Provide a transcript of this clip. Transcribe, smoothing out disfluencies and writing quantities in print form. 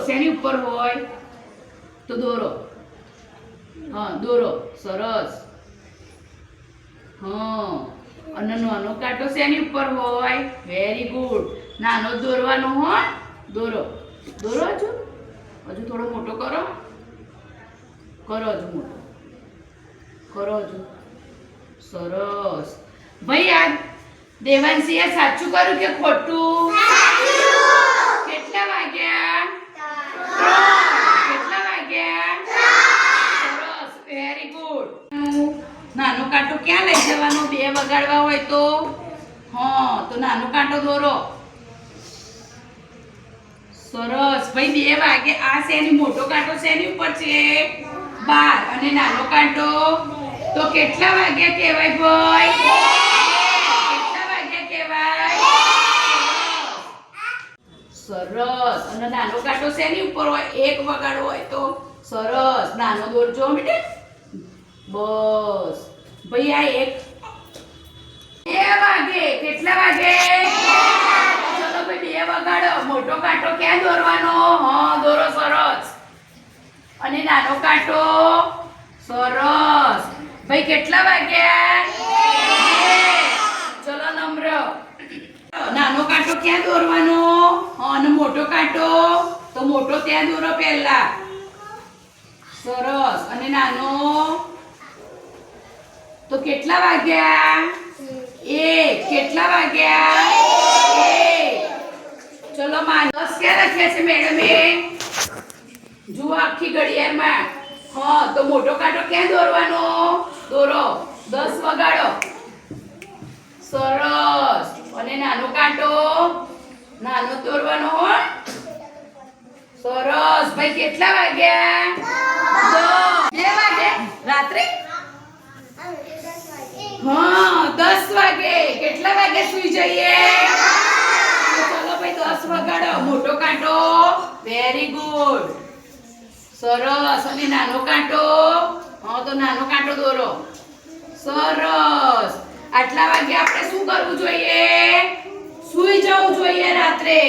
શેની ઉપર હોય તો દોરો. હા દોરો. સરસ. હા અને નાનો કાંટો શેની ઉપર હોય? Very good. નાનો દોરવાનો હોય. દોરો. દોરો હજુ થોડો મોટો કરો. કરો હજુ મોટો. કરો હજુ. સરસ. ભાઈ આ દેવાંશીએ સાચું કર્યું કે ખોટું? કેટલા વાગ્યા? કેટલા વાગ્યા? સરસ. Very good. નાનો કાંટો ક્યાં લઈ જવાનો? 2 વગાડવા હોય તો? હા તો નાનો કાંટો દોરો. સરસ. ભાઈ 2 વાગે. આ શેની મોટો કાંટો શેની ઉપર છે? 12. અને નાનો કાંટો તો કેટલા વાગ્યા કહેવાય ભાઈ? કેટલા વાગ્યા કહેવાય? સરસ. અને નાનો કાંટો શેની ઉપર હોય? 1 વગાડવો હોય તો? સરસ. નાનો દોરજો બેટા. બસ. ભાઈ આ 2 વાગે. કેટલા વાગે? ચલો ભાઈ 2 વગાડો. મોટો કાંટો ક્યાં દોરવાનો? હા દોરો. સરસ. અને નાનો કાંટો. સરસ. ભાઈ કેટલા વાગ્યા? 2. ચલો નમ્ર. નાનો કાંટો ક્યાં દોરવાનો? હા અને મોટો કાંટો તો મોટો ત્યાં દોરો પહેલા. સરસ. અને નાનો તો કેટલા વાગ્યા? 1. કેટલા વાગ્યા? 1. ચલો માં 10 ક્યાં લખ્યા છે મેડમે? જુઓ આખી ઘડિયાળમાં. હા તો મોટો કાંટો ક્યાં દોરવાનો? દોરો. 10 વગાડો. સરસ. અને નાનો કાંટો નાનો દોરવાનો હોય. સરસ. ભાઈ કેટલા વાગ્યા? 2 વાગે. રાત્રે હા 10 વાગે. કેટલા વાગે સુઈ જઈએ? ચલો ભાઈ 10 વગાડો. મોટો કાંટો. Very good. સરસ. અને નાનો કાંટો હા તો નાનો કાંટો દોરો. સરસ. આટલા વાગે આપણે શું કરવું જોઈએ? સૂઈ જવું જોઈએ રાત્રે.